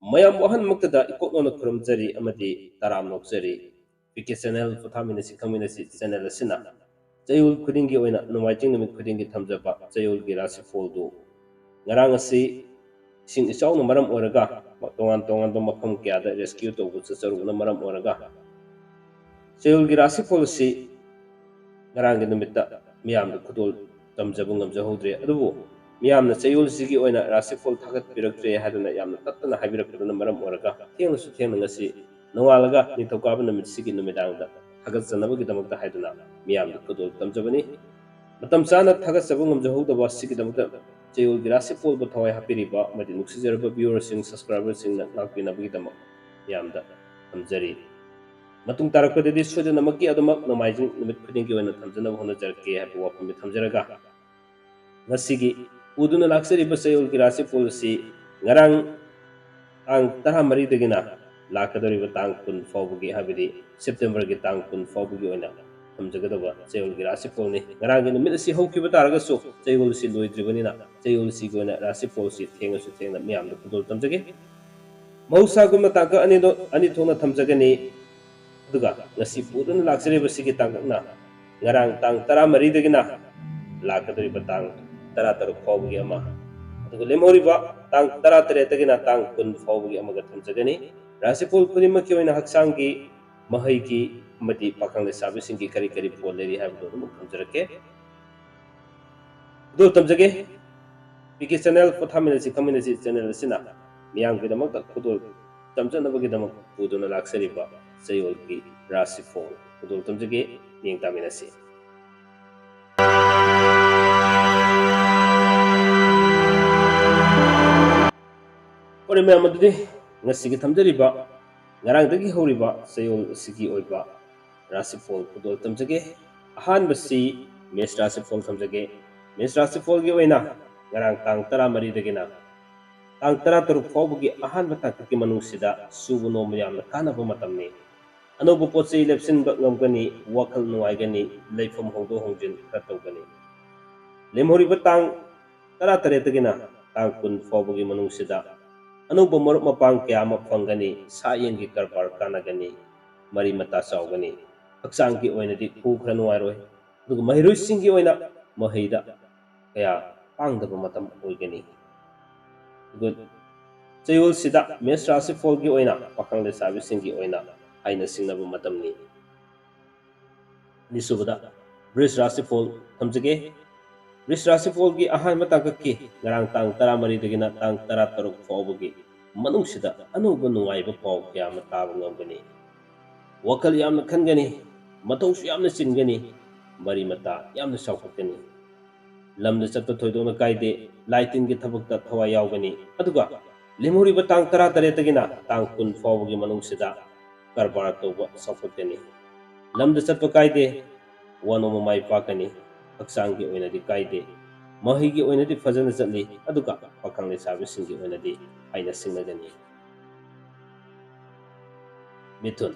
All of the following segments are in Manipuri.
ꯃꯌꯥꯝ ꯋꯥꯍꯟꯃꯛꯇꯗ ꯏꯀꯣꯛꯅꯅ ꯈꯨꯔꯨꯝꯖꯔꯤ ꯑꯃꯗꯤ ꯇꯔꯥꯝ ꯅꯣꯛꯆꯔꯤ ꯄꯤꯀꯦ ꯆꯦꯅꯦꯜ ꯄꯣꯊꯥꯃꯤꯟꯅꯁꯤ ꯈꯪꯃꯤꯟꯅꯁꯤ ꯆꯦꯅꯦꯜ ꯑꯁꯤꯅ ꯆꯌꯣꯜ ꯈꯨꯗꯤꯡꯒꯤ ꯑꯣꯏꯅ ꯅꯣꯡꯃꯥꯏꯖꯤꯡ ꯅꯨꯃꯤꯠ ꯈꯨꯗꯤꯡꯒꯤ ꯊꯝꯖꯕ ꯆꯌꯣꯜꯒꯤ ꯔꯥꯁꯤꯐꯣꯜꯗꯨ ꯉꯔꯥꯡ ꯑꯁꯤ ꯏꯁꯤꯡ ꯏꯆꯥꯎꯅ ꯃꯔꯝ ꯑꯣꯏꯔꯒ ꯇꯣꯉꯥꯟ ꯇꯣꯉꯥꯟꯕ ꯃꯐꯝ ꯀꯌꯥꯗ ꯔꯦꯁꯀ꯭ꯌꯨ ꯇꯧꯕ ꯆꯠꯆꯔꯨꯕꯅ ꯃꯔꯝ ꯑꯣꯏꯔꯒ ꯆꯌꯣꯜꯒꯤ ꯔꯥꯁꯤꯐꯣꯜ ꯑꯁꯤ ꯉꯔꯥꯡꯒꯤ ꯅꯨꯃꯤꯠꯇ ꯃꯤꯌꯥꯝꯗ ꯈꯨꯗꯣꯜ ꯇꯝꯖꯕ ꯉꯝꯖꯍꯧꯗ꯭ꯔꯦ ꯑꯗꯨꯕꯨ ꯃꯤꯌꯥꯝꯅ ꯆꯌꯣꯜꯁꯤꯒꯤ ꯑꯣꯏꯅ ꯔꯥꯁꯤꯐꯣꯜ ꯊꯥꯒꯠꯄꯤꯔꯛꯇ꯭ꯔꯦ ꯍꯥꯏꯗꯨꯅ ꯌꯥꯝꯅ ꯇꯠꯇꯅ ꯍꯥꯏꯕꯤꯔꯛꯄꯗꯨꯅ ꯃꯔꯝ ꯑꯣꯏꯔꯒ ꯊꯦꯡꯅꯁꯨ ꯊꯦꯡꯅ ꯉꯁꯤ ꯅꯣꯡꯉꯥꯜꯂꯒ ꯅꯤꯡꯊꯧꯀꯥꯕ ꯅꯨꯃꯤꯠꯁꯤꯒꯤ ꯅꯨꯃꯤꯗꯥꯡꯗ ꯊꯥꯒꯠꯆꯅꯕꯒꯤꯗꯃꯛꯇ ꯍꯥꯏꯗꯨꯅ ꯃꯤꯌꯥꯝꯗ ꯈꯨꯗꯣꯜ ꯇꯝꯖꯕꯅꯤ ꯃꯇꯝ ꯆꯥꯅ ꯊꯥꯒꯠꯆꯕ ꯉꯝꯖꯍꯧꯗꯕ ꯑꯁꯤꯒꯤꯗꯃꯛꯇ ꯆꯌꯣꯜꯒꯤ ꯔꯥꯁꯤꯐꯣꯜꯕꯨ ꯊꯋꯥꯏ ꯍꯥꯞꯄꯤꯔꯤꯕ ꯑꯃꯗꯤ ꯅꯨꯡꯁꯤꯖꯔꯕ ꯚ꯭ꯌꯨꯋꯔꯁꯤꯡ ꯁꯕꯁꯀ꯭ꯔꯥꯏꯕꯔꯁꯤꯡꯅ ꯉꯥꯛꯄꯤꯅꯕꯒꯤꯗꯃꯛ ꯃꯤꯌꯥꯝꯗ ꯊꯝꯖꯔꯤ ꯃꯇꯨꯡ ꯇꯥꯔꯛꯄꯗꯗꯤ ꯁꯣꯏꯗꯅꯃꯛꯀꯤ ꯑꯗꯨꯃꯛ ꯅꯣꯡꯃꯥꯏꯖꯤꯡ ꯅꯨꯃꯤꯠ ꯈꯨꯗꯤꯡꯒꯤ ꯑꯣꯏꯅ ꯊꯝꯖꯅꯕ ꯍꯣꯠꯅꯖꯔꯛꯀꯦ ꯍꯥꯏꯕ ꯋꯥꯐꯝꯗꯤ ꯊꯝꯖꯔꯒ ꯉꯁꯤꯒꯤ ꯎꯗꯨꯅ ꯂꯥꯛꯆꯔꯤꯕ ꯆꯌꯣꯜꯒꯤ ꯔꯥꯁꯤꯐꯣꯜ ꯑꯁꯤ ꯉꯔꯥꯡ ꯇꯥꯡ 14ꯗꯒꯤꯅ ꯂꯥꯛꯀꯗꯧꯔꯤꯕ ꯇꯥꯡ 10 ꯐꯥꯎꯕꯒꯤ ꯍꯥꯏꯕꯗꯤ ꯁꯦꯞꯇꯦꯝꯕꯔꯒꯤ ꯇꯥꯡ 10 ꯐꯥꯎꯕꯒꯤ ꯑꯣꯏꯅ ꯊꯝꯖꯒꯗꯕ ꯆꯌꯣꯜꯒꯤ ꯔꯥꯁꯤꯐꯣꯜꯅꯤ ꯉꯔꯥꯡꯒꯤ ꯅꯨꯃꯤꯠ ꯑꯁꯤ ꯍꯧꯈꯤꯕ ꯇꯥꯔꯒꯁꯨ ꯆꯌꯣꯜ ꯑꯁꯤ ꯂꯣꯏꯗ꯭ꯔꯤꯕꯅꯤꯅ ꯆꯌꯣꯜꯁꯤꯒꯤ ꯑꯣꯏꯅ ꯔꯥꯁꯤꯐꯣꯜꯁꯤ ꯊꯦꯡꯉꯁꯨ ꯊꯦꯡꯅ ꯃꯤꯌꯥꯝꯗ ꯈꯨꯗꯣꯜ ꯇꯝꯖꯒꯦ ꯃꯍꯧꯁꯥꯒꯨꯝꯅ ꯇꯥꯡꯀꯛ ꯑꯅꯤ ꯊꯣꯛꯅ ꯊꯝꯖꯒꯅꯤ ꯑꯗꯨꯒ ꯉꯁꯤ ꯄꯨꯗꯨꯅ ꯂꯥꯛꯆꯔꯤꯕꯁꯤꯒꯤ ꯇꯥꯡꯀꯛꯅ ꯉꯔꯥꯡ ꯇꯥꯡ 14ꯗꯒꯤꯅ ꯂꯥꯛꯀꯗꯧꯔꯤꯕ ꯇꯥꯡ 13 ꯐꯥꯎꯕꯒꯤ ꯑꯃ ꯑꯗꯨꯒ ꯂꯦꯝꯍꯧꯔꯤꯕ ꯇꯥꯡ 18ꯗꯒꯤꯅ ꯇꯥꯡ 10 ꯐꯥꯎꯕꯒꯤ ꯑꯃꯒ ꯊꯝꯖꯒꯅꯤ ꯔꯥꯁꯤꯐꯣꯜ ꯈꯨꯗꯤꯡꯃꯛꯀꯤ ꯑꯣꯏꯅ ꯍꯛꯆꯥꯡꯒꯤ ꯃꯍꯩꯒꯤ ꯑꯃꯗꯤ ꯄꯥꯈꯪ ꯂꯩꯁꯥꯕꯤꯁꯤꯡꯒꯤ ꯀꯔꯤ ꯀꯔꯤ ꯐꯣꯜ ꯂꯩꯔꯤ ꯍꯥꯏꯕꯗꯨ ꯑꯗꯨꯃꯛ ꯊꯝꯖꯔꯛꯀꯦ ꯑꯗꯨ ꯇꯝꯖꯒꯦ ꯄꯤꯀꯦ ꯆꯦꯅꯦꯜ ꯄꯣꯊꯥꯃꯤꯟꯅꯁꯤ ꯈꯪꯃꯤꯟꯅꯁꯤ ꯆꯦꯅꯦꯜ ꯑꯁꯤꯅ ꯃꯤꯌꯥꯝꯒꯤꯗꯃꯛꯇ ꯈꯨꯗꯣꯜ ꯇꯝꯖꯅꯕꯒꯤꯗꯃꯛ ꯄꯨꯗꯨꯅ ꯂꯥꯛꯆꯔꯤꯕ ꯆꯌꯣꯜꯒꯤ ꯔꯥꯁꯤꯐꯣꯜ ꯈꯨꯗꯣꯜ ꯇꯝꯖꯒꯦ ꯃꯤꯠꯌꯦꯡ ꯇꯥꯃꯤꯟꯅꯁꯤ ꯍꯣꯔꯦꯟ ꯃꯌꯥꯝ ꯑꯗꯨꯗꯤ ꯉꯁꯤꯒꯤ ꯊꯝꯖꯔꯤꯕ ꯉꯔꯥꯡꯗꯒꯤ ꯍꯧꯔꯤꯕ ꯆꯌꯣꯜ ꯑꯁꯤꯒꯤ ꯑꯣꯏꯕ ꯔꯥꯁꯤꯐꯣꯜ ꯈꯨꯗꯣꯜ ꯇꯝꯖꯒꯦ ꯑꯍꯥꯟꯕꯁꯤ ꯃꯦꯁ ꯔꯥꯁꯤꯐꯣꯜ ꯊꯝꯖꯒꯦ ꯃꯦꯁ ꯔꯥꯁꯤꯐꯣꯜꯒꯤ ꯑꯣꯏꯅ ꯉꯔꯥꯡ ꯇꯥꯡ 14ꯗꯒꯤꯅ ꯇꯥꯡ 13 ꯐꯥꯎꯕꯒꯤ ꯑꯍꯥꯟꯕ ꯇꯥꯡꯀꯛꯀꯤ ꯃꯅꯨꯡꯁꯤꯗ ꯁꯨꯕ ꯅꯣꯝꯕ ꯌꯥꯝꯅ ꯀꯥꯟꯅꯕ ꯃꯇꯝꯅꯤ ꯑꯅꯧꯕ ꯄꯣꯠꯆꯩ ꯂꯦꯞꯁꯤꯟꯕ ꯉꯝꯒꯅꯤ ꯋꯥꯈꯜ ꯅꯨꯡꯉꯥꯏꯒꯅꯤ ꯂꯩꯐꯝ ꯍꯣꯡꯗꯣꯛ ꯍꯣꯡꯖꯤꯟ ꯈꯔ ꯇꯧꯒꯅꯤ ꯂꯦꯝꯍꯧꯔꯤꯕ ꯇꯥꯡ 18ꯗꯒꯤꯅ ꯇꯥꯡ 10 ꯐꯥꯎꯕꯒꯤ ꯃꯅꯨꯡꯁꯤꯗ ꯑꯅꯧꯕ ꯃꯔꯨꯞ ꯃꯄꯥꯡ ꯀꯌꯥ ꯑꯃ ꯐꯪꯒꯅꯤ ꯁꯥ ꯌꯦꯟꯒꯤ ꯀꯔꯕꯥꯔ ꯀꯥꯟꯅꯒꯅꯤ ꯃꯔꯤ ꯃꯇꯥ ꯆꯥꯎꯒꯅꯤ ꯍꯛꯆꯥꯡꯒꯤ ꯑꯣꯏꯅꯗꯤ ꯈꯨ ꯈꯔ ꯅꯨꯡꯉꯥꯏꯔꯣꯏ ꯑꯗꯨꯒ ꯃꯍꯩꯔꯣꯏꯁꯤꯡꯒꯤ ꯑꯣꯏꯅ ꯃꯍꯩꯗ ꯀꯌꯥ ꯄꯥꯡꯗꯕ ꯃꯇꯝ ꯑꯣꯏꯒꯅꯤ ꯆꯌꯣꯜꯁꯤꯗ ꯃꯦꯁ ꯔꯥꯁꯤꯐꯣꯜꯒꯤ ꯑꯣꯏꯅ ꯄꯥꯈꯪ ꯂꯩꯁꯥꯕꯤꯁꯤꯡꯒꯤ ꯑꯣꯏꯅ ꯍꯥꯏꯅ ꯁꯤꯡꯅꯕ ꯃꯇꯝꯅꯤ ꯑꯅꯤꯁꯨꯕꯗ ꯕ꯭ꯔꯤꯖ ꯔꯥꯁꯤꯐꯣꯜ ꯊꯝꯖꯒꯦ ꯕ꯭ꯔꯤꯖ ꯔꯥꯁꯤꯐꯣꯜꯒꯤ ꯑꯍꯥꯟꯕ ꯇꯥꯡꯀꯛꯀꯤ ꯉꯔꯥꯡ ꯇꯥꯡ 13ꯗꯒꯤꯅ ꯇꯥꯡ 13 ꯐꯥꯎꯕꯒꯤ ꯃꯅꯨꯡꯁꯤꯗ ꯑꯅꯧꯕ ꯅꯨꯡꯉꯥꯏꯕ ꯄꯥꯎ ꯀꯌꯥ ꯑꯃ ꯇꯥꯕ ꯉꯝꯒꯅꯤ ꯋꯥꯈꯜ ꯌꯥꯝꯅ ꯈꯟꯒꯅꯤ ꯃꯇꯧꯁꯨ ꯌꯥꯝꯅ ꯆꯤꯟꯒꯅꯤ ꯃꯔꯤ ꯃꯇꯥ ꯌꯥꯝꯅ ꯆꯥꯎꯈꯠꯀꯅꯤ ꯂꯝꯗ ꯆꯠꯄ ꯊꯣꯏꯗꯣꯛꯅ ꯀꯥꯏꯗꯦ ꯂꯥꯏ ꯇꯤꯟꯒꯤ ꯊꯕꯛꯇ ꯊꯋꯥꯏ ꯌꯥꯎꯒꯅꯤ ꯑꯗꯨꯒ ꯂꯦꯝꯍꯧꯔꯤꯕ ꯇꯥꯡ 18ꯗꯒꯤꯅ ꯇꯥꯡ 10 ꯐꯥꯎꯕꯒꯤ ꯃꯅꯨꯡꯁꯤꯗ ꯀꯔꯕꯥꯔ ꯇꯧꯕ ꯆꯥꯎꯈꯠꯀꯅꯤ ꯂꯝꯗ ꯆꯠꯄ ꯀꯥꯏꯗꯦ ꯋꯥꯅꯣꯝꯃ ꯃꯥꯏ ꯄꯥꯛꯀꯅꯤ ꯍꯛꯆꯥꯡꯒꯤ ꯑꯣꯏꯅꯗꯤ ꯀꯥꯏꯗꯦ ꯃꯍꯩꯒꯤ ꯑꯣꯏꯅꯗꯤ ꯐꯖꯅ ꯆꯠꯂꯤ ꯑꯗꯨꯒ ꯄꯥꯈꯪ ꯂꯩꯁꯥꯕꯤꯁꯤꯡꯒꯤ ꯑꯣꯏꯅꯗꯤ ꯍꯥꯏꯅ ꯁꯤꯡꯅꯒꯅꯤ ꯃꯤꯊꯨꯟ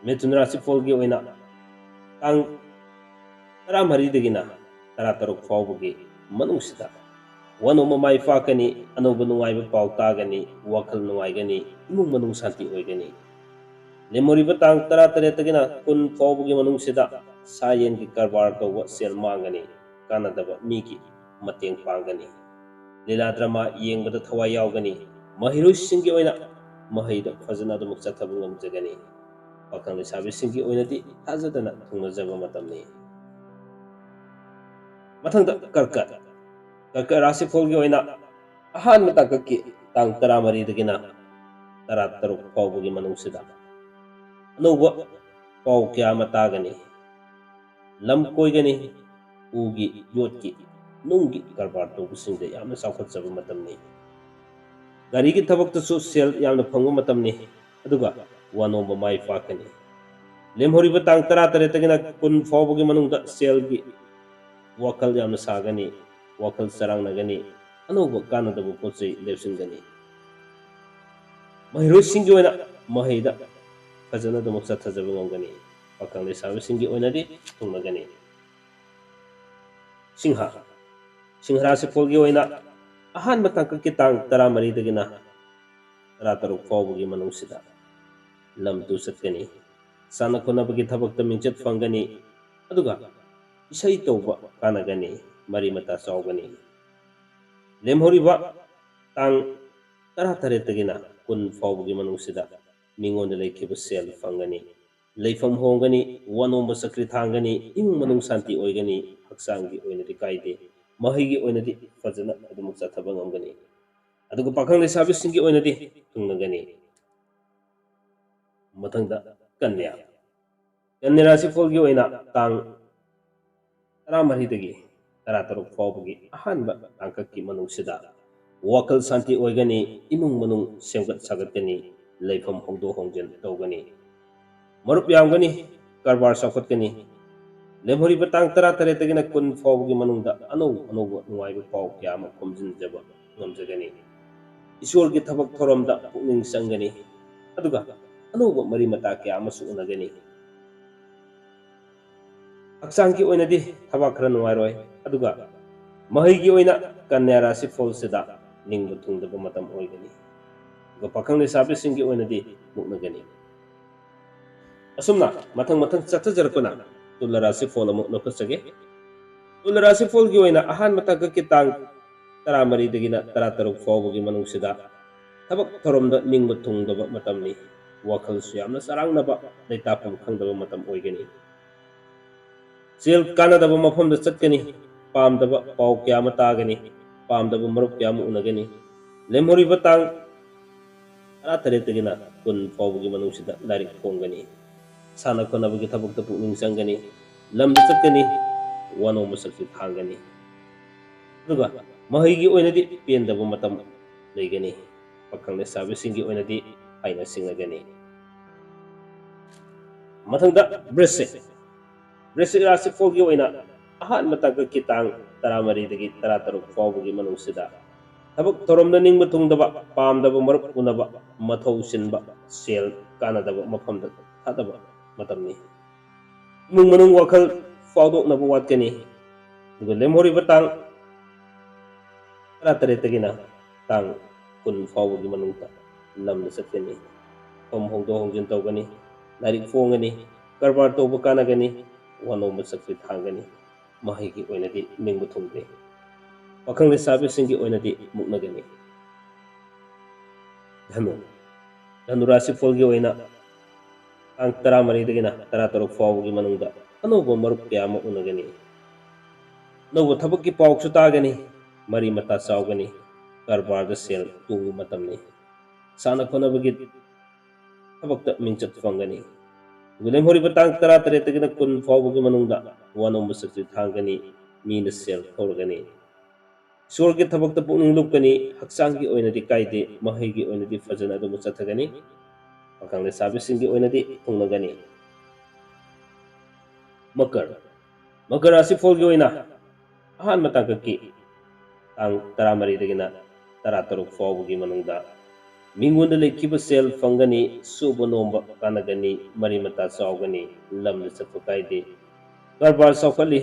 ꯃꯤꯊꯨꯟ ꯔꯥꯁꯤꯐꯣꯜꯒꯤ ꯑꯣꯏꯅ ꯇꯥꯡ 13ꯗꯒꯤꯅ 13 ꯐꯥꯎꯕꯒꯤ ꯃꯅꯨꯡꯁꯤꯗ ꯋꯥꯅꯣꯝꯃ ꯃꯥꯏ ꯄꯥꯛꯀꯅꯤ ꯑꯅꯧꯕ ꯅꯨꯡꯉꯥꯏꯕ ꯄꯥꯎ ꯇꯥꯒꯅꯤ ꯋꯥꯈꯜ ꯅꯨꯡꯉꯥꯏꯒꯅꯤ ꯏꯃꯨꯡ ꯃꯅꯨꯡ ꯁꯥꯟꯇꯤ ꯑꯣꯏꯒꯅꯤ ꯂꯦꯝꯍꯧꯔꯤꯕ ꯇꯥꯡ 18ꯗꯒꯤꯅ 10 ꯐꯥꯎꯕꯒꯤ ꯃꯅꯨꯡꯁꯤꯗ ꯁꯥ ꯌꯦꯟꯒꯤ ꯀꯔꯕꯥꯔ ꯇꯧꯕ ꯁꯦꯜ ꯃꯥꯡꯒꯅꯤ ꯀꯥꯟꯅꯗꯕ ꯃꯤꯒꯤ ꯃꯇꯦꯡ ꯄꯥꯡꯒꯅꯤ ꯂꯤꯂꯥ ꯗ꯭ꯔꯃꯥ ꯌꯦꯡꯕꯗ ꯊꯋꯥꯏ ꯌꯥꯎꯒꯅꯤ ꯃꯍꯩꯔꯣꯏꯁꯤꯡꯒꯤ ꯑꯣꯏꯅ ꯃꯍꯩꯗ ꯐꯖꯅ ꯑꯗꯨꯃꯛ ꯆꯠꯊꯕ ꯉꯝꯖꯒꯅꯤ ꯄꯥꯈꯪ ꯂꯩꯁꯥꯕꯤꯁꯤꯡꯒꯤ ꯑꯣꯏꯅꯗꯤ ꯊꯥꯖꯗꯅ ꯊꯨꯡꯅꯖꯕ ꯃꯇꯝꯅꯤ ꯃꯊꯪꯗ ꯀꯔꯀꯠ ꯀꯔꯀꯠ ꯔꯥꯁꯤꯐꯣꯜꯒꯤ ꯑꯣꯏꯅ ꯑꯍꯥꯟꯕ ꯇꯥꯡꯀꯛꯀꯤ ꯇꯥꯡ 13ꯗꯒꯤꯅ 13 ꯐꯥꯎꯕꯒꯤ ꯃꯅꯨꯡꯁꯤꯗ ꯑꯅꯧꯕ ꯄꯥꯎ ꯀꯌꯥ ꯑꯃ ꯇꯥꯒꯅꯤ ꯂꯝ ꯀꯣꯏꯒꯅꯤ ꯎꯒꯤ ꯌꯣꯠꯀꯤ ꯅꯨꯡꯒꯤ ꯀꯔꯕꯥꯔ ꯇꯧꯕꯁꯤꯡꯗ ꯌꯥꯝꯅ ꯆꯥꯎꯈꯠꯆꯕ ꯃꯇꯝꯅꯤ ꯒꯥꯔꯤꯒꯤ ꯊꯕꯛꯇꯁꯨ ꯁꯦꯜ ꯌꯥꯝꯅ ꯐꯪꯕ ꯃꯇꯝꯅꯤ ꯑꯗꯨꯒ ꯋꯥꯅꯣꯝꯕ ꯃꯥꯏ ꯄꯥꯛꯀꯅꯤ ꯂꯦꯝꯍꯧꯔꯤꯕ ꯇꯥꯡ 18ꯗꯒꯤꯅ 10 ꯐꯥꯎꯕꯒꯤ ꯃꯅꯨꯡꯗ ꯁꯦꯜꯒꯤ ꯋꯥꯈꯜ ꯌꯥꯝꯅ ꯁꯥꯒꯅꯤ ꯋꯥꯈꯜ ꯆꯔꯥꯡꯅꯒꯅꯤ ꯑꯅꯧꯕ ꯀꯥꯟꯅꯗꯕ ꯄꯣꯠꯆꯩ ꯂꯦꯞꯁꯤꯟꯒꯅꯤ ꯃꯍꯩꯔꯣꯏꯁꯤꯡꯒꯤ ꯑꯣꯏꯅ ꯃꯍꯩꯗ ꯐꯖꯅ ꯑꯗꯨꯃꯛ ꯆꯠꯊꯖꯕ ꯉꯝꯒꯅꯤ ꯄꯥꯈꯪ ꯂꯩꯁꯥꯕꯤꯁꯤꯡꯒꯤ ꯑꯣꯏꯅꯗꯤ ꯊꯨꯡꯅꯒꯅꯤ ꯁꯤꯡꯍ ꯁꯤꯡꯍ ꯔꯥꯁꯤꯐꯣꯜꯒꯤ ꯑꯣꯏꯅ ꯑꯍꯥꯟꯕ ꯇꯥꯡꯀꯛꯀꯤ ꯇꯥꯡ 13ꯗꯒꯤꯅ ꯇꯔꯥ ꯇꯔꯨꯛ ꯐꯥꯎꯕꯒꯤ ꯃꯅꯨꯡꯁꯤꯗ ꯂꯝ ꯇꯨ ꯆꯠꯀꯅꯤ ꯁꯥꯟꯅ ꯈꯣꯠꯅꯕꯒꯤ ꯊꯕꯛꯇ ꯃꯤꯡꯆꯠ ꯐꯪꯒꯅꯤ ꯑꯗꯨꯒ ꯏꯁꯩ ꯇꯧꯕ ꯀꯥꯟꯅꯒꯅꯤ ꯃꯔꯤ ꯃꯇꯥ ꯆꯥꯎꯒꯅꯤ ꯂꯦꯝꯍꯧꯔꯤꯕ ꯇꯥꯡ 18ꯇꯒꯤꯅ 20 ꯐꯥꯎꯕꯒꯤ ꯃꯅꯨꯡꯁꯤꯗ ꯃꯤꯉꯣꯟꯗ ꯂꯩꯈꯤꯕ ꯁꯦꯜ ꯐꯪꯒꯅꯤ ꯂꯩꯐꯝ ꯍꯣꯡꯒꯅꯤ ꯋꯥꯅꯣꯝꯕ ꯆꯀ꯭ꯔꯤ ꯊꯥꯡꯒꯅꯤ ꯏꯃꯨꯡ ꯃꯅꯨꯡ ꯁꯥꯟꯇꯤ ꯑꯣꯏꯒꯅꯤ ꯍꯛꯆꯥꯡꯒꯤ ꯑꯣꯏꯅꯗꯤ ꯀꯥꯏꯗꯦ ꯃꯍꯩꯒꯤ ꯑꯣꯏꯅꯗꯤ ꯐꯖꯅ ꯑꯗꯨꯃꯛ ꯆꯠꯊꯕ ꯉꯝꯒꯅꯤ ꯑꯗꯨꯒ ꯄꯥꯈꯪ ꯂꯩꯁꯥꯕꯤꯁꯤꯡꯒꯤ ꯑꯣꯏꯅꯗꯤ ꯊꯨꯡꯅꯒꯅꯤ ꯃꯊꯪꯗ ꯀꯟꯌꯥ ꯀꯟꯌꯥ ꯔꯥꯁꯤꯐꯣꯜꯒꯤ ꯑꯣꯏꯅ ꯇꯥꯡ 13ꯗꯒꯤ 13 ꯐꯥꯎꯕꯒꯤ ꯑꯍꯥꯟꯕ ꯇꯥꯡꯀꯛꯀꯤ ꯃꯅꯨꯡꯁꯤꯗ ꯋꯥꯈꯜ ꯁꯥꯟꯇꯤ ꯑꯣꯏꯒꯅꯤ ꯏꯃꯨꯡ ꯃꯅꯨꯡ ꯁꯦꯝꯒꯠ ꯁꯥꯒꯠꯀꯅꯤ ꯂꯩꯐꯝ ꯍꯣꯡꯗꯣꯛ ꯍꯣꯡꯖꯤꯟ ꯇꯧꯒꯅꯤ ꯃꯔꯨꯞ ꯌꯥꯝꯒꯅꯤ ꯀꯔꯕꯥꯔ ꯆꯥꯎꯈꯠꯀꯅꯤ ꯂꯦꯝꯍꯧꯔꯤꯕ ꯇꯥꯡ 18ꯗꯒꯤꯅ 20 ꯐꯥꯎꯕꯒꯤ ꯃꯅꯨꯡꯗ ꯑꯅꯧꯕ ꯅꯨꯡꯉꯥꯏꯕ ꯄꯥꯎ ꯀꯌꯥ ꯑꯃ ꯈꯣꯝꯖꯤꯟꯖꯕ ꯉꯝꯖꯒꯅꯤ ꯏꯁꯣꯔꯒꯤ ꯊꯕꯛ ꯊꯧꯔꯝꯗ ꯄꯨꯛꯅꯤꯡ ꯆꯪꯒꯅꯤ ꯑꯗꯨꯒ ꯑꯅꯧꯕ ꯃꯔꯤ ꯃꯇꯥ ꯀꯌꯥ ꯑꯃꯁꯨ ꯎꯅꯒꯅꯤ ꯍꯛꯆꯥꯡꯒꯤ ꯑꯣꯏꯅꯗꯤ ꯊꯕꯛ ꯈꯔ ꯅꯨꯡꯉꯥꯏꯔꯣꯏ ꯑꯗꯨꯒ ꯃꯍꯩꯒꯤ ꯑꯣꯏꯅ ꯀꯟꯌꯥ ꯔꯥꯁꯤꯐꯣꯜꯁꯤꯗ ꯅꯤꯡꯕ ꯊꯨꯡꯗꯕ ꯃꯇꯝ ꯑꯣꯏꯒꯅꯤ ꯑꯗꯨꯒ ꯄꯥꯈꯪ ꯂꯩꯁꯥꯕꯤꯁꯤꯡꯒꯤ ꯑꯣꯏꯅꯗꯤ ꯃꯨꯛꯅꯒꯅꯤ ꯑꯁꯨꯝꯅ ꯃꯊꯪ ꯆꯠꯊꯖꯔꯛꯄꯅ ꯇꯨꯂꯥ ꯔꯥꯁꯤꯐꯣꯜ ꯑꯃꯨꯛ ꯂꯧꯈꯠꯆꯒꯦ ꯇꯨꯂꯥ ꯔꯥꯁꯤꯐꯣꯜꯒꯤ ꯑꯣꯏꯅ ꯑꯍꯥꯟꯕ ꯇꯥꯡꯀꯛꯀꯤ ꯇꯥꯡ 13ꯗꯒꯤꯅ 13 ꯐꯥꯎꯕꯒꯤ ꯃꯅꯨꯡꯁꯤꯗ ꯊꯕꯛ ꯊꯧꯔꯝꯗ ꯅꯤꯡꯕ ꯊꯨꯡꯗꯕ ꯃꯇꯝꯅꯤ ꯋꯥꯈꯜꯁꯨ ꯌꯥꯝꯅ ꯆꯔꯥꯡꯅꯕ ꯂꯩꯇꯥꯐꯝ ꯈꯪꯗꯕ ꯃꯇꯝ ꯑꯣꯏꯒꯅꯤ ꯁꯦꯜ ꯀꯥꯟꯅꯗꯕ ꯃꯐꯝꯗ ꯆꯠꯀꯅꯤ ꯄꯥꯝꯗꯕ ꯄꯥꯎ ꯀꯌꯥ ꯑꯃ ꯇꯥꯒꯅꯤ ꯄꯥꯝꯗꯕ ꯃꯔꯨꯞ ꯀꯌꯥ ꯑꯃ ꯎꯅꯒꯅꯤ ꯂꯦꯝꯍꯧꯔꯤꯕ ꯇꯥꯡ 18ꯗꯒꯤꯅ 20 ꯐꯥꯎꯕꯒꯤ ꯃꯅꯨꯡꯁꯤꯗ ꯂꯥꯏꯔꯤꯛ ꯐꯣꯡꯒꯅꯤ ꯁꯥꯟꯅ ꯈꯣꯠꯅꯕꯒꯤ ꯊꯕꯛꯇ ꯄꯨꯛꯅꯤꯡ ꯆꯪꯒꯅꯤ ꯂꯝꯗ ꯆꯠꯀꯅꯤ ꯋꯥꯅꯣꯝꯕ ꯆꯀ꯭ꯔꯤ ꯊꯥꯡꯒꯅꯤ ꯑꯗꯨꯒ ꯃꯍꯩꯒꯤ ꯑꯣꯏꯅꯗꯤ ꯄꯦꯟꯗꯕ ꯃꯇꯝ ꯂꯩꯒꯅꯤ ꯄꯥꯈꯪ ꯂꯩꯁꯥꯕꯤꯁꯤꯡꯒꯤ ꯑꯣꯏꯅꯗꯤ ꯍꯥꯏꯅ ꯁꯤꯡꯅꯒꯅꯤ ꯃꯊꯪꯗ ꯕ꯭ꯔꯤꯁꯤꯛ ꯔꯥꯁꯤꯐꯣꯜꯒꯤ ꯑꯣꯏꯅ ꯑꯍꯥꯟꯕ ꯇꯥꯡꯀꯛꯀꯤ ꯇꯥꯡ 13ꯗꯒꯤ 13 ꯐꯥꯎꯕꯒꯤ ꯃꯅꯨꯡꯁꯤꯗ ꯊꯕꯛ ꯊꯧꯔꯝꯗ ꯅꯤꯡꯕ ꯊꯨꯡꯗꯕ ꯄꯥꯝꯗꯕ ꯃꯔꯨꯞ ꯎꯅꯕ ꯃꯊꯧ ꯆꯤꯟꯕ ꯁꯦꯜ ꯀꯥꯟꯅꯗꯕ ꯃꯐꯝꯗ ꯊꯥꯗꯕ ꯃꯇꯝꯅꯤ ꯏꯃꯨꯡ ꯃꯅꯨꯡ ꯋꯥꯈꯜ ꯐꯥꯎꯗꯣꯛꯅꯕ ꯋꯥꯠꯀꯅꯤ ꯑꯗꯨꯒ ꯂꯦꯝꯍꯧꯔꯤꯕ ꯇꯥꯡ 18ꯗꯒꯤꯅ ꯇꯥꯡ 20 ꯐꯥꯎꯕꯒꯤ ꯃꯅꯨꯡꯗ ꯂꯝꯗ ꯆꯠꯀꯅꯤ ꯐꯝ ꯍꯣꯡꯗꯣꯛ ꯍꯣꯡꯖꯤन ꯇꯧꯒꯅꯤ ꯂꯥꯏꯔꯤꯛ ꯐꯣꯡꯒꯅꯤ ꯀꯔꯕꯥꯔ ꯇꯧꯕ ꯀꯥꯟꯅꯒꯅꯤ ꯋꯥꯅꯣꯝꯕ ꯆꯀ꯭ꯔꯤ ꯊꯥꯡꯒꯅꯤ ꯃꯍꯩꯒꯤ ꯑꯣꯏꯅꯗꯤ ꯅꯤꯡꯕ ꯊꯨꯡꯗꯦ ꯄꯥꯈꯪ ꯂꯩꯁꯥꯕꯤꯁꯤꯡꯒꯤ ꯑꯣꯏꯅꯗꯤ ꯃꯨꯛꯅꯒꯅꯤ ꯙꯅꯨ ꯔꯥꯁꯤꯐꯣꯜꯒꯤ ꯑꯣꯏꯅ ꯇꯥꯡ 13ꯗꯒꯤꯅ 13 ꯐꯥꯎꯕꯒꯤ ꯃꯅꯨꯡꯗ ꯑꯅꯧꯕ ꯃꯔꯨꯞ ꯀꯌꯥ ꯑꯃ ꯎꯅꯒꯅꯤ ꯑꯅꯧꯕ ꯊꯕꯛꯀꯤ ꯄꯥꯎꯁꯨ ꯇꯥꯒꯅꯤ ꯃꯔꯤ ꯃꯇꯥ ꯆꯥꯎꯒꯅꯤ ꯀꯔꯕꯥꯔꯗ ꯁꯦꯜ ꯇꯨꯡꯕ ꯃꯇꯝꯅꯤ ꯁꯥꯟꯅ ꯈꯣꯠꯅꯕꯒꯤ ꯊꯕꯛꯇ ꯃꯤꯡꯆꯠ ꯐꯪꯒꯅꯤ ꯂꯦꯝꯍꯧꯔꯤꯕ ꯇꯥꯡ 18ꯗꯒꯤꯅ 20 ꯐꯥꯎꯕꯒꯤ ꯃꯅꯨꯡꯗ ꯋꯥꯅꯣꯝꯕ ꯆꯀ꯭ꯔꯤ ꯊꯥꯡꯒꯅꯤ ꯃꯤꯅ ꯁꯦꯜ ꯊꯧꯔꯒꯅꯤ ꯏꯁꯣꯔꯒꯤ ꯊꯕꯛꯇ ꯄꯨꯛꯅꯤꯡ ꯂꯨꯞꯀꯅꯤ ꯍꯛꯆꯥꯡꯒꯤ ꯑꯣꯏꯅꯗꯤ ꯀꯥꯏꯗꯦ ꯃꯍꯩꯒꯤ ꯑꯣꯏꯅꯗꯤ ꯐꯖꯅ ꯑꯗꯨꯝ ꯆꯠꯊꯒꯅꯤ ꯄꯥꯈꯪ ꯂꯩꯁꯥꯕꯤꯁꯤꯡꯒꯤ ꯑꯣꯏꯅꯗꯤ ꯊꯨꯡꯅꯒꯅꯤ ꯃꯀꯔ ꯔꯥꯁꯤꯐꯣꯜꯒꯤ ꯑꯣꯏꯅ ꯑꯍꯥꯟꯕ ꯇꯥꯡꯀꯛꯀꯤ ꯇꯥꯡ 13ꯗꯒꯤꯅ 13 ꯐꯥꯎꯕꯒꯤ ꯃꯅꯨꯡꯗ ꯃꯤꯉꯣꯟꯗ ꯂꯩꯈꯤꯕ ꯁꯦꯜ ꯐꯪꯒꯅꯤ ꯁꯨꯕ ꯅꯣꯝꯕ ꯀꯥꯟꯅꯒꯅꯤ ꯃꯔꯤ ꯃꯇꯥ ꯆꯥꯎꯒꯅꯤ ꯂꯝꯗ ꯆꯠꯄ ꯀꯥꯏꯗꯦ ꯀꯔꯕꯥꯔ ꯆꯥꯎꯈꯠꯂꯤ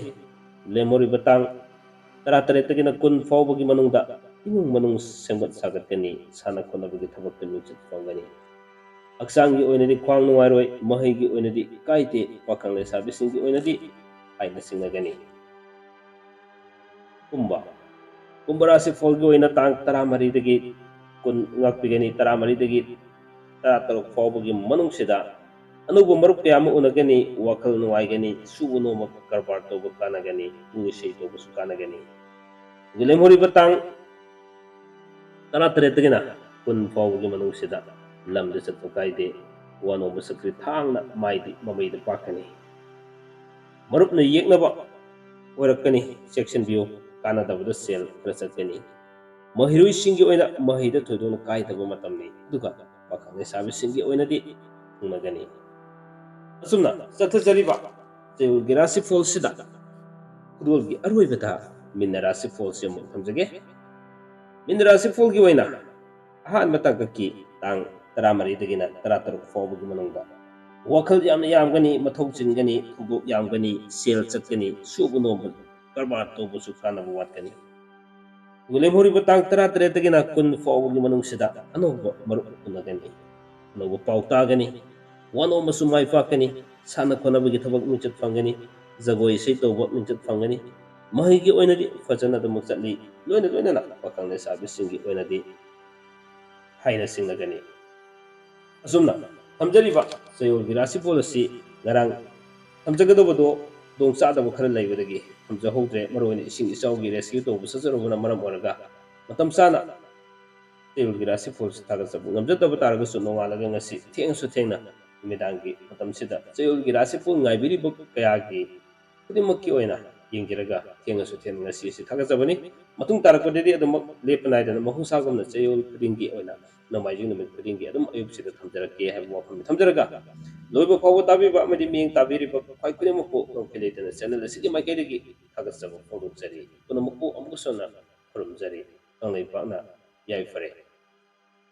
ꯂꯦꯝꯍꯧꯔꯤꯕ ꯇꯥꯡ 18ꯗꯒꯤꯅ 20 ꯐꯥꯎꯕꯒꯤ ꯃꯅꯨꯡꯗ ꯏꯃꯨꯡ ꯃꯅꯨꯡ ꯁꯦꯝꯒꯠ ꯁꯥꯒꯠꯀꯅꯤ ꯁꯥꯟꯅ ꯈꯣꯠꯅꯕꯒꯤ ꯊꯕꯛꯇ ꯃꯤꯡꯆꯠ ꯐꯪꯒꯅꯤ ꯍꯛꯆꯥꯡꯒꯤ ꯑꯣꯏꯅꯗꯤ ꯈ꯭ꯋꯥꯡ ꯅꯨꯡꯉꯥꯏꯔꯣꯏ ꯃꯍꯩꯒꯤ ꯑꯣꯏꯅꯗꯤ ꯀꯥꯏꯗꯦ ꯄꯥꯈꯪ ꯂꯩꯁꯥꯕꯤꯁꯤꯡꯒꯤ ꯑꯣꯏꯅꯗꯤ ꯍꯥꯏꯅ ꯁꯤꯡꯅꯒꯅꯤ ꯀꯨꯝꯚ ꯔꯥꯁꯤꯐꯣꯜꯒꯤ ꯑꯣꯏꯅ ꯇꯥꯡ 13ꯗꯒꯤ 20 ꯉꯥꯛꯄꯤꯒꯅꯤ 13ꯗꯒꯤ 13 ꯐꯥꯎꯕꯒꯤ ꯃꯅꯨꯡꯁꯤꯗ ꯑꯅꯧꯕ ꯃꯔꯨꯞ ꯀꯌꯥ ꯑꯃ ꯎꯅꯒꯅꯤ ꯋꯥꯈꯜ ꯅꯨꯡꯉꯥꯏꯒꯅꯤ ꯁꯨꯕ ꯅꯣꯝꯕ ꯀꯔꯕꯥꯔ ꯇꯧꯕ ꯀꯥꯟꯅꯒꯅꯤ ꯄꯨꯡ ꯏꯁꯩ ꯇꯧꯕꯁꯨ ꯀꯥꯟꯅꯒꯅꯤ ꯂꯦꯝꯍꯧꯔꯤꯕ ꯇꯥꯡ 18ꯗꯒꯤꯅ 20 ꯐꯥꯎꯕꯒꯤ ꯃꯅꯨꯡꯁꯤꯗ ꯂꯝꯗ ꯆꯠꯄ ꯀꯥꯏꯗꯦ ꯋꯥꯅꯣꯝꯕ ꯆꯀ꯭ꯔꯤ ꯊꯥꯡꯅ ꯃꯃꯩꯗ ꯄꯥꯛꯀꯅꯤ ꯃꯔꯨꯞꯅ ꯌꯦꯛꯅꯕ ꯑꯣꯏꯔꯛꯀꯅꯤ ꯆꯦꯛꯁꯤꯟꯕꯤꯌꯨ ꯀꯥꯟꯅꯗꯕꯗ ꯁꯦꯜ ꯈꯔ ꯆꯠꯀꯅꯤ ꯃꯍꯩꯔꯣꯏꯁꯤꯡꯒꯤ ꯑꯣꯏꯅ ꯃꯍꯩꯗ ꯊꯣꯏꯗꯣꯛꯅ ꯀꯥꯏꯗꯕ ꯃꯇꯝꯅꯤ ꯑꯗꯨꯒ ꯄꯥꯈꯪ ꯂꯩꯁꯥꯕꯤꯁꯤꯡꯒꯤ ꯑꯣꯏꯅꯗꯤ ꯊꯨꯡꯅꯒꯅꯤ ꯑꯁꯨꯝꯅ ꯆꯠꯊꯖꯔꯤꯕ ꯆꯌꯣꯜꯒꯤ ꯔꯥꯁꯤꯐꯣꯜꯁꯤꯗ ꯈꯨꯗꯣꯜꯒꯤ ꯑꯔꯣꯏꯕꯗ ꯃꯤꯟꯅ ꯔꯥꯁꯤꯐꯣꯜꯁꯤ ꯑꯃꯨꯛ ꯊꯝꯖꯒꯦ ꯃꯤꯟꯅ ꯔꯥꯁꯤꯐꯣꯜꯒꯤ ꯑꯣꯏꯅ ꯑꯍꯥꯟꯕ ꯇꯥꯡꯀꯛꯀꯤ ꯇꯥꯡ 13ꯗꯒꯤꯅ 13 ꯐꯥꯎꯕꯒꯤ ꯃꯅꯨꯡꯗ ꯋꯥꯈꯜ ꯌꯥꯝꯅ ꯌꯥꯝꯒꯅꯤ ꯃꯊꯧ ꯆꯤꯟꯒꯅꯤ ꯊꯧꯗꯣꯛ ꯌꯥꯝꯒꯅꯤ ꯁꯦꯜ ꯆꯠꯀꯅꯤ ꯁꯨꯕ ꯅꯣꯝꯕ ꯀꯔꯕꯥꯔ ꯇꯧꯕꯁꯨ ꯀꯥꯟꯅꯕ ꯋꯥꯠꯀꯅꯤ लेमहौरीब तांग 13 कुन फाउबगी मनुंगसिदा अनौब मरुप उनगनी अनौब पाउ तागनी वानो मसु माइ पाकनी साना खोनबगी थबक मिंचत फंगनी जगोई इसे तौब मिंचत फंगनी महैगी ओइनदी फजना दमुक चली लोइना लोइना पाखंग लेसाबिसिंगी ओइनदी हाइना सिंगगनी असुमना थमजरीबा चयोलगी राशिफल असि ngarang थमजगदबदो dong चादब खरा लेबदगी थमजहौद्रे मरोइना इसिंग इचाउगी रेस्क्यू तौब सजरबना मरम ओरगा मतम चाना चयोलगी राशिफल थागजब ngamjadaba taragasu nongalaga ngasi thengsu thengna midangi matamsida chayolgi rasiful ngaibiribak kayagi khudimmakki oina yengiraga thengasu theng ngasi si thagajabani matung tarakpadedi adumak lepanaidana mahusagumna chayol khudingi oina namaijing numit khudingi adum ayubsida thamjarake haibu wafamni thamjaraga loiba fawa tabiba amadi miyeng tabiriba khwai khudimmakku nongkhileitana channel asigi maikaidagi thagajaba phongdokjari punamakku amukasona khurumjari kanglai pakna yai fare